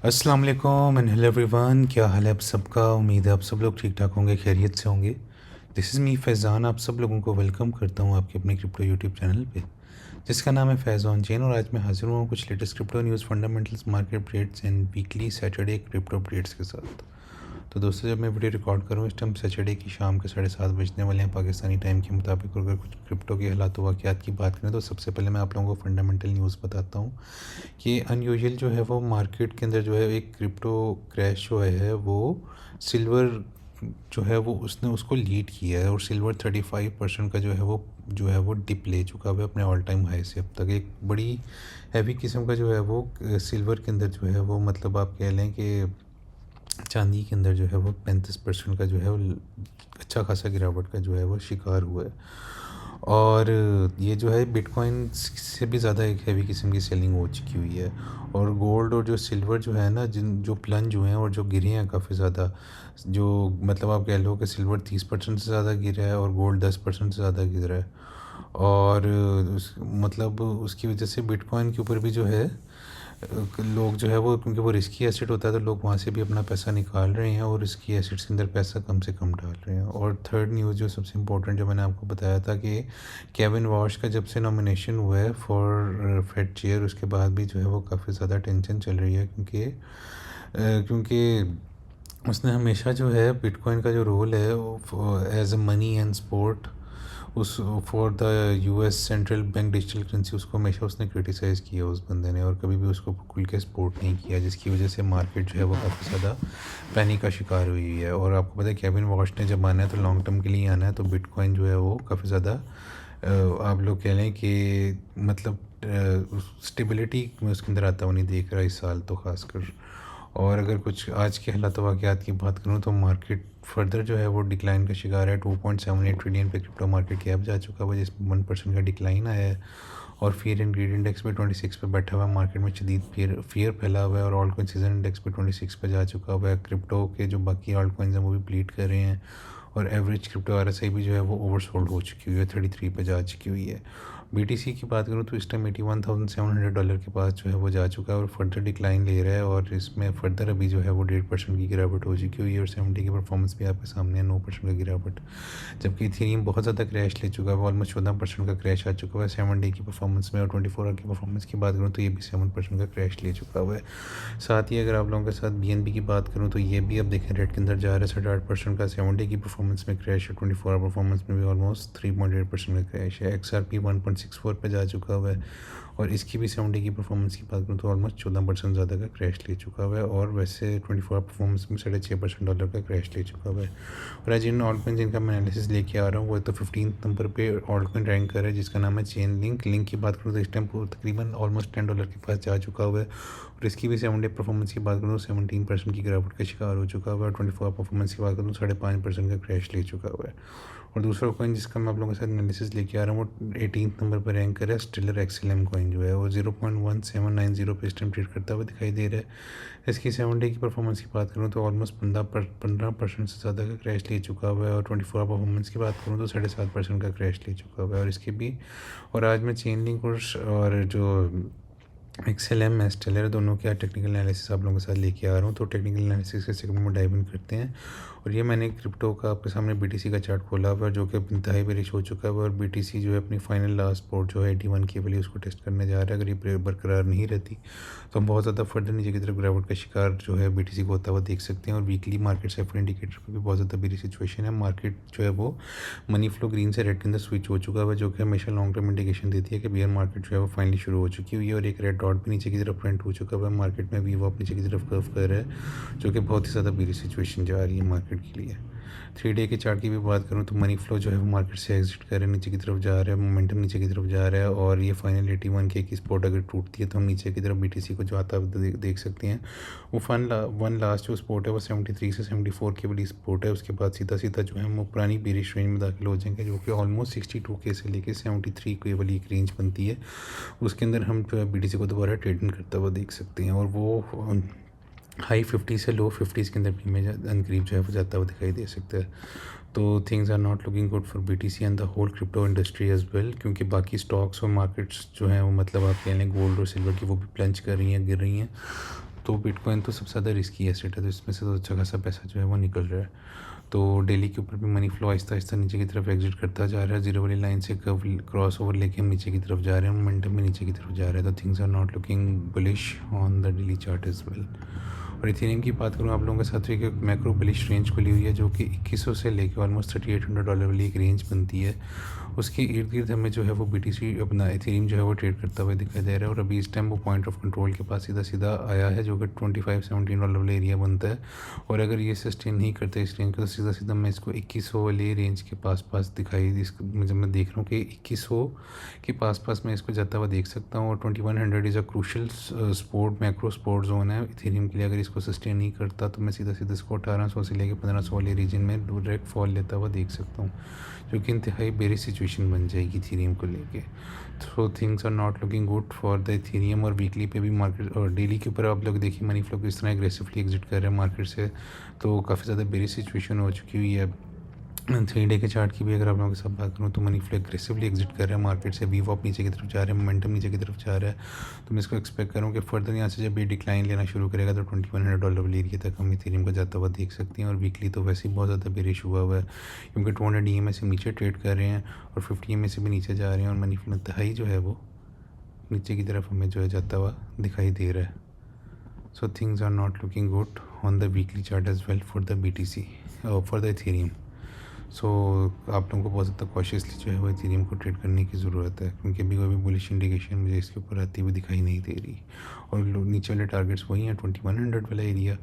अस्सलाम वालेकुम and hello everyone. क्या हाल है आप सबका? उम्मीद है आप सब लोग ठीक ठाक होंगे, खैरियत से होंगे। This is me Faizan. आप सब लोगों को वेलकम करता हूँ आपके अपने क्रिप्टो यूट्यूब चैनल पे, जिसका नाम है फैज़ान चैन। और आज मैं हाजिर हुआ हूँ कुछ latest crypto news, fundamentals, market updates and weekly Saturday crypto updates के साथ। तो दोस्तों, जब मैं वीडियो रिकॉर्ड करूँ इस टाइम सैटरडे की शाम के 7:30 बजने वाले हैं पाकिस्तानी टाइम के मुताबिक। और अगर कुछ क्रिप्टो के हालात वाक़यात की बात करें तो सबसे पहले मैं आप लोगों को फंडामेंटल न्यूज़ बताता हूँ कि अनयूजुअल जो है वो मार्केट के अंदर जो है एक क्रिप्टो क्रैश जो है वो सिल्वर जो है वो उसने उसको लीड किया है। और सिल्वर 35% का जो है वो डिप ले चुका है अपने ऑल टाइम हाई से। अब तक एक बड़ी हैवी किस्म का जो है वो सिल्वर के अंदर जो है वो मतलब आप कह लें कि चांदी के अंदर जो है वो 35% का जो है वो अच्छा खासा गिरावट का जो है वो शिकार हुआ है। और ये जो है बिटकॉइन से भी ज़्यादा एक हैवी किस्म की सेलिंग हो चुकी हुई है। और गोल्ड और जो सिल्वर जो है ना, जिन जो प्लंज हुए हैं और जो गिरे हैं काफ़ी ज़्यादा, जो मतलब आप कह लो कि सिल्वर 30% से ज़्यादा गिरा है और गोल्ड 10% से ज़्यादा गिर रहा है। और मतलब उसकी वजह से बिटकॉइन के ऊपर भी जो है लोग जो है वो, क्योंकि वो रिस्की एसेट होता है तो लोग वहाँ से भी अपना पैसा निकाल रहे हैं और रिस्की एसेट्स के अंदर पैसा कम से कम डाल रहे हैं। और थर्ड न्यूज़ जो सबसे इम्पोर्टेंट, जो मैंने आपको बताया था कि केविन वॉश का जब से नॉमिनेशन हुआ है फॉर फेड चेयर, उसके बाद भी जो है वो काफ़ी ज़्यादा टेंशन चल रही है। क्योंकि उसने हमेशा जो है बिटकॉइन का जो रोल है as a money and support उस for the US central bank digital currency, उसको हमेशा उसने क्रिटिसाइज़ किया उस बंदे ने, और कभी भी उसको खुल के सपोर्ट नहीं किया, जिसकी वजह से मार्केट जो है वो काफ़ी ज़्यादा पैनिक का शिकार हुई है। और आपको पता है केविन वॉश ने जब आना है तो लॉन्ग टर्म के लिए आना है, तो बिटकॉइन जो है वो काफ़ी ज़्यादा आप लोग कह लें कि मतलब स्टेबिलिटी में उसके अंदर आता हुआ नहीं देख रहा इस साल तो ख़ासकर। और अगर कुछ आज के हालात वाक़यात की बात करूँ तो मार्केट फर्दर जो है वो डिक्लाइन का शिकार है। 2.78 ट्रिलियन पे क्रिप्टो मार्केट कैप जा चुका है, जिसमें 1% का डिक्लाइन आया है। और फियर एंड ग्रीड इंडेक्स पे 26 पे बैठा हुआ है। मार्केट में शदीद फियर फैला हुआ है। और ऑल कॉइन सीजन इंडेक्स पे 26 पे जा चुका हुआ है। क्रिप्टो के जो बाकी ऑल कॉइन्स हैं वो भी ब्लीड कर रहे हैं। और एवरेज क्रिप्टो RSI भी जो है वो ओवरसोल्ड हो चुकी हुई है, 33 पे जा चुकी हुई है। BTC की बात करूँ तो इस टाइम $81,700 के पास जो है वो जा चुका है और फर्दर डिक्लाइन ले रहा है। और इसमें फर्दर अभी जो है वो 1.5% की गिरावट हो चुकी हुई है। और 70 की परफॉर्मेंस भी आपके सामने है, 9% का गिरावट। जबकि इथेरियम बहुत ज़्यादा क्रैश ले चुका है, वो ऑलमोस्ट 14% का क्रैश आ चुका है 7 डे की परफॉर्मेंस में। और 24 आवर की परफॉर्मेंस की बात करूँ तो ये भी 7% का क्रैश ले चुका हुआ है। साथ ही अगर आप लोगों के साथ BNB की बात करूँ तो ये भी अब देखें रेड के अंदर जा रहा है, 8.5% का 7 डे की परफॉर्मेंस में क्रैश है। 24 आवर परफॉर्मेंस में भी ऑलमोस्ट 3.8% का क्रैश है। XRP 1.64 पे जा चुका हुआ है। और इसकी भी 7 डे की परफॉर्मेंस की बात करूँ तो ऑलमोस्ट 14% ज़्यादा का क्रैश ले चुका हुआ है। और वैसे 24 आवर परफॉर्मेंस में $6.5% का क्रैश ले चुका हुआ है। और आज इन ऑल्ट कॉइन जिनका मैं एनालिसिस लेके आ रहा हूँ वो तो 15 नंबर पे ऑल्ट कॉइन रैंक कर है, जिसका नाम है चेन लिंक की बात करूँ तो इस टाइम तकरीबन ऑलमोस्ट $10 के पास जा चुका हुआ है। और इसकी भी 7 डे परफॉर्मेंस की बात करूँ तो 17% की गिरावट का शिकार हो चुका हुआ है। और 24 आवर परफॉर्मेंस की बात करूँ तो 5.5% का क्रैश ले चुका हुआ है। और दूसरा कॉइन जिसका मैं आप लोगों के साथ एनालिसिस लेके आ रहा हूँ वो 18 नंबर पर रैंक कर है स्टेलर XLM कॉइन, जो है वो 0.1790 पे इस टाइम ट्रेड करता हुआ दिखाई दे रहा है। इसकी 7 डे की परफॉर्मेंस की बात करूँ तो ऑलमोस्ट 15% से ज़्यादा का क्रैश ले चुका हुआ है। और 24 आवर परफॉर्मेंस की बात करूँ तो 7.5% का क्रैश ले चुका हुआ है। और इसके भी, और आज मैं चेन लिंक और जो XLM स्टेलर दोनों का टेक्निकल एनालिसिस आप लोगों के साथ लेके आ रहा हूँ। तो टेक्निकल एनालिसिस के सेगमेंट में डाइव इन करते हैं। और ये मैंने क्रिप्टो का आपके सामने BTC का चार्ट खोला हुआ है, जो कि इंतहाई बेरिश हो चुका है। और BTC जो है अपनी फाइनल लास्ट सपोर्ट जो है 81 की वैल्यू उसको टेस्ट करने जा रहा है। अगर ये बरकरार नहीं रहती तो हम बहुत ज़्यादा फर्दर नीचे की तरफ गिरावट का शिकार जो है BTC को होता हुआ देख सकते हैं। और वीकली मार्केट सेफर इंडिकेटर पर भी बहुत ज़्यादा बेरिश सिचुएशन है। मार्केट जो है वो मनी फ्लो ग्रीन से रेड के अंदर स्विच हो चुका है, जो कि हमेशा लॉन्ग टर्म इंडिकेशन देती है कि बियर मार्केट जो है वो फाइनली शुरू हो चुकी हुई है। और एक रेड डॉट भी नीचे की तरफ प्रिंट हो चुका है। मार्केट में VWAP नीचे की तरफ कर्व कर रहा है, जो कि बहुत ही ज़्यादा बेरिश सिचुएशन जा रही है मार्केट के लिए। 3 डे के चार्ट की भी बात करूँ तो मनी फ्लो जो है वो मार्केट से एग्जिट कर रहा है, नीचे की तरफ जा रहा है, मोमेंटम नीचे की तरफ जा रहा है। और ये फाइनल 81 की स्पोर्ट अगर टूटती है तो हम नीचे की तरफ BTC को जाता हुआ देख सकते हैं। वो वन लास्ट जो स्पोर्ट है वो 73 से 74 की बड़ी स्पोर्ट है। उसके बाद सीधा सीधा जो है वो पुरानी बेरिश रेंज में दाखिल हो जाएंगे, जो कि ऑलमोस्ट 62K से लेकर 73 की वाली एक रेंज बनती है। उसके अंदर हम जो है BTC को दोबारा ट्रेडिंग करता हुआ देख सकते हैं। और वो हाई 50 से लो 50s के अंदर भी में करीब जो है वो जाता हुआ दिखाई दे सकता है। तो things are not looking good for BTC and the whole crypto industry as well, क्योंकि बाकी स्टॉक्स और मार्केट्स जो हैं वो मतलब आप कह लें गोल्ड और सिल्वर की वो भी प्लंज कर रही हैं, गिर रही हैं। तो बिटकॉइन तो सबसे ज़्यादा रिस्की एसेट है, तो इसमें से तो अच्छा खासा पैसा जो है वो निकल रहा है। तो डेली के ऊपर भी मनी फ्लो आहिस्ता आहिस्ता नीचे की तरफ एग्जिट करता जा रहा है। जीरो वाली लाइन से कर्व क्रॉस ओवर लेके हम नीचे की तरफ जा रहे हैं, मोमेंटम भी नीचे की तरफ जा रहा है। तो things are not looking bullish on the daily chart as well. और इथेरियम की बात करूँ आप लोगों के साथ, एक मैक्रो बुलिश रेंज खुली हुई है जो कि 2100 से लेकर ऑलमोस्ट $3800 वाली एक रेंज बनती है। उसके इर्द गिर्द हमें जो है वो BTC अपना इथेरियम जो है वो ट्रेड करता हुआ दिखाई दे रहा है। और अभी इस टाइम वो पॉइंट ऑफ कंट्रोल के पास सीधा सीधा आया है जो कि $25-17 वाला एरिया बनता है। और अगर ये सस्टेन नहीं करता इस रेंज को, तो सीधा सीधा मैं इसको 2100 वाली रेंज के पास दिखाई इसको जब मैं देख रहा हूँ कि 2100 के पास मैं इसको जाता हुआ देख सकता हूँ। और 2100 is a crucial support, macro support zone है इथेरियम के लिए। अगर इसको सस्टेन नहीं करता तो मैं सीधा सीधा इसको 1800 से लेकर 1500 वाले रीजन में डायरेक्ट फॉल लेता हुआ देख सकता हूँ, जो कि इंतहाई बेरी सिचुएशन बन जाएगी इथेरियम को लेके। So things are not looking good for the Ethereum. और वीकली पे भी मार्केट और डेली के ऊपर आप लोग देखिए मनी फ्लो किस तरह एग्रेसिवली एग्जिट कर रहे हैं मार्केट से। तो काफ़ी ज़्यादा बेरी सिचुएशन हो चुकी हुई है। 3 डे के चार्ट की भी अगर आप लोगों के साथ बात करूँ तो मनी फ्लो एग्रेसिवली एग्जिट कर रहे हैं मार्केट से। वीवॉप नीचे की तरफ जा रहे हैं, मोमेंटम नीचे की तरफ जा रहा है। तो मैं इसको एक्सपेक्ट करूँ कि फर्दर यहाँ से जब ये डिक्लाइन लेना शुरू करेगा तो $2100 वाली एरिया तक हम इथेरियम को जाता हुआ देख सकते हैं। और वीकली तो वैसे ही बहुत ज़्यादा बेरिश हुआ हुआ है, क्योंकि 200 EMA से नीचे ट्रेड कर रहे हैं और 50 EMA से भी नीचे जा रहे हैं। और मनी फ्लो इंतहाई जो है वो नीचे की तरफ हमें जो है जाता हुआ दिखाई दे रहा है। So things are not looking good on the weekly chart as well for the BTC for the Ethereum. So आप लोगों को बहुत ज़्यादा कॉशियसली जो है वो इथेरियम को ट्रेड करने की ज़रूरत है, क्योंकि अभी कोई भी बुलिश इंडिकेशन मुझे इसके ऊपर आती हुई दिखाई नहीं दे रही। और नीचे वाले टारगेट्स वही हैं 2100 वाला एरिया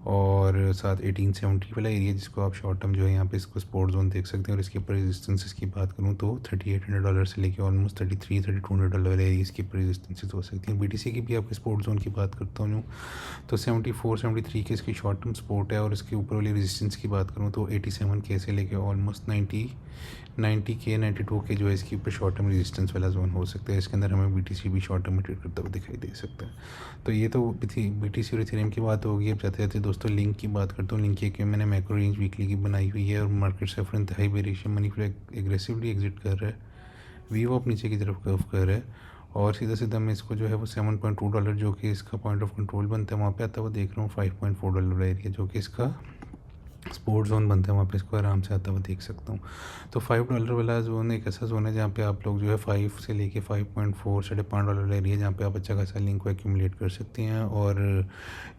और साथ 1870 वाला एरिया, जिसको आप शॉर्ट टर्म जो है यहाँ पे इसको सपोर्ट जोन देख सकते हैं। और इसके ऊपर रेजिस्टेंसेस की बात करूँ तो $3800 से लेकर ऑलमोस्ट $3200 वाले एरिया इसके ऊपर रेजिस्टेंसेस हो सकती हैं। BTC की भी आपको सपोर्ट जोन की बात करता हूँ तो 74-73 के इसकी शॉर्ट टर्म सपोर्ट है। और इसके ऊपर वाली रेजिस्टेंस की बात करूँ तो 87K से लेकर ऑलमोस्ट 90K 92K जो है इसके ऊपर शॉर्ट टर्म रेजिस्टेंस वाला जोन हो सकता है। इसके अंदर हमें BTC भी शॉर्ट टर्म में ट्रेड करता हुआ दिखाई दे सकता है। तो ये तो BTC और इथेरियम की बात होगी। अब जाते जाते दोस्तों लिंक की बात करता हूँ। लिंक की मैंने मैक्रो रेंज वीकली की बनाई हुई है और मार्केट से फॉर इंतहाई bearish money flow aggressively exit कर रहा है। वीवॉप नीचे की तरफ कर्व कर रहा है और सीधा सीधा मैं इसको जो है वो $7.2 जो कि इसका पॉइंट ऑफ कंट्रोल बनता है वहाँ पे आता हुआ देख रहा हूँ। $5.4 वाला एरिया जो कि इसका स्पोर्ट जोन बनता है, वहाँ पे इसको आराम से आता हुआ देख सकता हूँ। तो $5 वाला जोन एक ऐसा जोन है जहाँ पे आप लोग जो है 5 से लेके 5.4 $5.5 वाला एरिया जहाँ पे आप अच्छा खासा लिंक को एक्यूमुलेट कर सकते हैं। और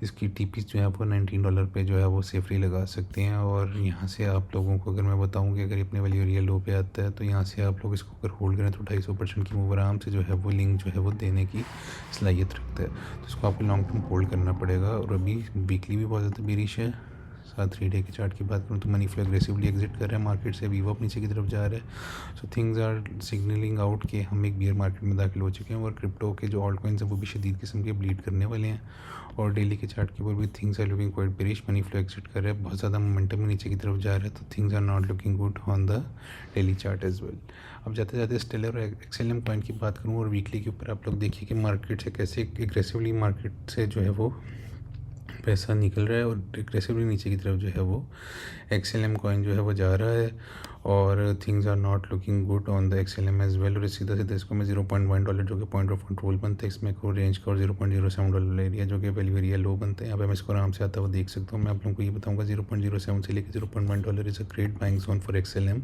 इसकी TP जो है वो $19 पे जो है वो सेफली लगा सकते हैं। और यहाँ से आप लोगों को अगर मैं बताऊँ कि अगर अपने वाली एरिया लो पे आता है तो यहाँ से आप लोग इसको अगर होल्ड करें तो 250% की मूव आराम से जो है वो लिंक जो है वो देने की सलाहियत रखता है। तो इसको आपको लॉन्ग टर्म होल्ड करना पड़ेगा। और अभी वीकली भी बहुत ज़्यादा बेरिश है। 3 डे के चार्ट की बात करूँ तो मनी फ्लो एग्रेसिवली एग्जिट कर रहे हैं मार्केट से, वीवॉप नीचे की तरफ जा रहा है। So things are signalling out कि हम एक बियर मार्केट में दाखिल हो चुके हैं। और क्रिप्टो के जो ऑल्ट कॉइन्स हैं वो भी शदीद किस्म के ब्लीड करने वाले हैं। और डेली के चार्ट के ऊपर भी things are looking quite bearish, money flow exit कर रहे हैं, बहुत ज़्यादा मोमेंटम नीचे की तरफ जा रहा है। तो things are not looking good on the daily chart as well. अब जाते जाते स्टेलर और XLM कॉइन की बात करूँ और वीकली के ऊपर आप लोग देखिए कि मार्केट से कैसे एग्रेसिवली मार्केट से जो है वो पैसा निकल रहा है और एग्रेसिवली नीचे की तरफ जो है वो XLM कॉइन जो है वो जा रहा है। और things are not looking good on the XLM as well. और सीधा सीधा इसको मैं $0.1 जो कि पॉइंट ऑफ कंट्रोल बनता है इसमें को रेंज का, और $0.07 एरिया जो कि वैल्यू एरिया लो बनता है। यहाँ पे मैं इसको आराम से आता हुआ देख सकता हूँ। मैं आप लोगों को ये बताऊँगा 0.07 से लेकर $0.1 is a great buying zone for XLM।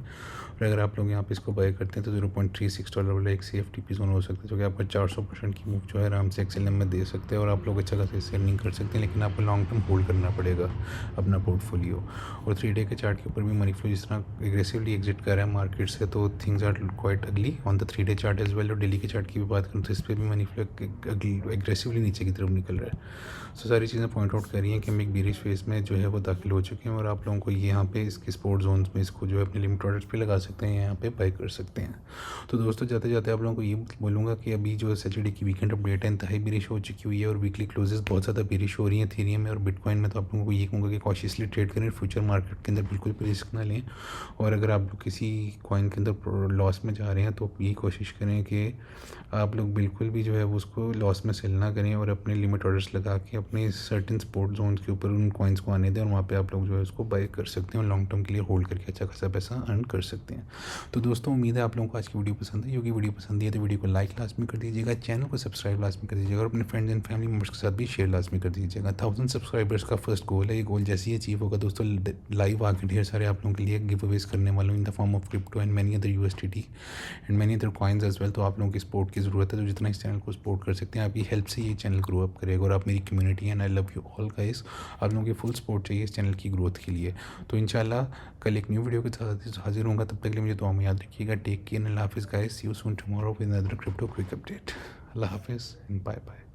और अगर आप लोग यहाँ पे इसको बाय करते हैं तो $0.36 वाला एक सेफ TP जोन हो सकता है जो कि आपका 400% की मूव जो है आराम से XLM में दे सकते हैं। और आप लोग अच्छा खासा इससे अर्निंग कर सकते हैं, लेकिन आपको लॉन्ग टर्म होल्ड करना पड़ेगा अपना पोर्टफोलियो। और 3 डे के चार्ट के ऊपर भी मनी फ्लो जिस तरह एग्रेसिवली एग्जिट कर रहा है मार्केट से, तो things are quite ugly on the 3 day chart as well. और डेली के चार्ट की भी बात करूँ तो इस पर भी मनी फ्लो एग्रेसिवली नीचे की तरफ निकल रहा है। सो सारी चीज़ें पॉइंट आउट कर रही हैं कि हम एक बेरिश फेज में जो है वो दाखिल हो चुके हैं। और आप लोगों को यहाँ पे इसके स्पोर्ट जोन्स में इसको जो है अपने लिमिट ऑर्डर्स पे लगा सकते हैं, यहाँ पे बाय कर सकते हैं। तो दोस्तों जाते जाते आप लोगों को ये बोलूँगा कि अभी जो सैटरडे की वीकेंड अपडेट है इंतहाई बेरिश हो चुकी हुई है और वीकली क्लोजेस बहुत ज़्यादा बेरिश हो रही हैं इथेरियम में और बिटकॉइन में। तो आप लोगों को ये कहूँगा कि कॉशियसली ट्रेड करें, फ्यूचर मार्केट के अंदर बिल्कुल भी रिस्क ना लें। और अगर आप लोग किसी कॉइन के अंदर लॉस में जा रहे हैं तो यही कोशिश करें कि आप लोग बिल्कुल भी जो है वो उसको लॉस में सेल ना करें और अपने लिमिट ऑर्डर्स लगा के अपने सर्टेन स्पोर्ट जोन्स के ऊपर उन कॉइन्स को आने दें और वहाँ पे आप लोग जो है उसको बाय कर सकते हैं और लॉन्ग टर्म के लिए होल्ड करके अच्छा खासा पैसा अर्न कर सकते हैं। तो दोस्तों उम्मीद है आप लोगों को आज की वीडियो पसंद आई होगी। वीडियो पसंद आई है तो वीडियो को लाइक लाजमी कर दीजिएगा, चैनल को सब्सक्राइब लाजमी कर दीजिएगा और अपने फ्रेंड्स एंड फैमिली मेम्बर्स के साथ भी शेयर लाजमी कर दीजिएगा। 1000 सब्सक्राइबर्स का फर्स्ट गोल है, ये गोल जैसे ही अचीव होगा दोस्तों लाइव आके ढेर सारे आप लोगों के लिए गिव अवेज करने वाला हूँ in the form of crypto and many other USDT and many other coins as well. तो आप लोगों की सपोर्ट की ज़रूरत है, तो जितना इस चैनल को सपोर्ट कर सकते हैं आपकी हेल्प से ये चैनल ग्रो अप करेगा और आप मेरी community and I love you all guys. आप लोगों की फुल सपोर्ट चाहिए इस चैनल की ग्रोथ के लिए। तो इंशाल्लाह कल एक न्यू वीडियो के साथ हाजिर होऊंगा, तब तक के लिए मुझे दुआ में याद रखिएगा। टेक केयर, अल्लाह हाफिज़ guys, see you soon tomorrow with another crypto quick update. अल्लाह हाफिज़ एंड बाय बाय।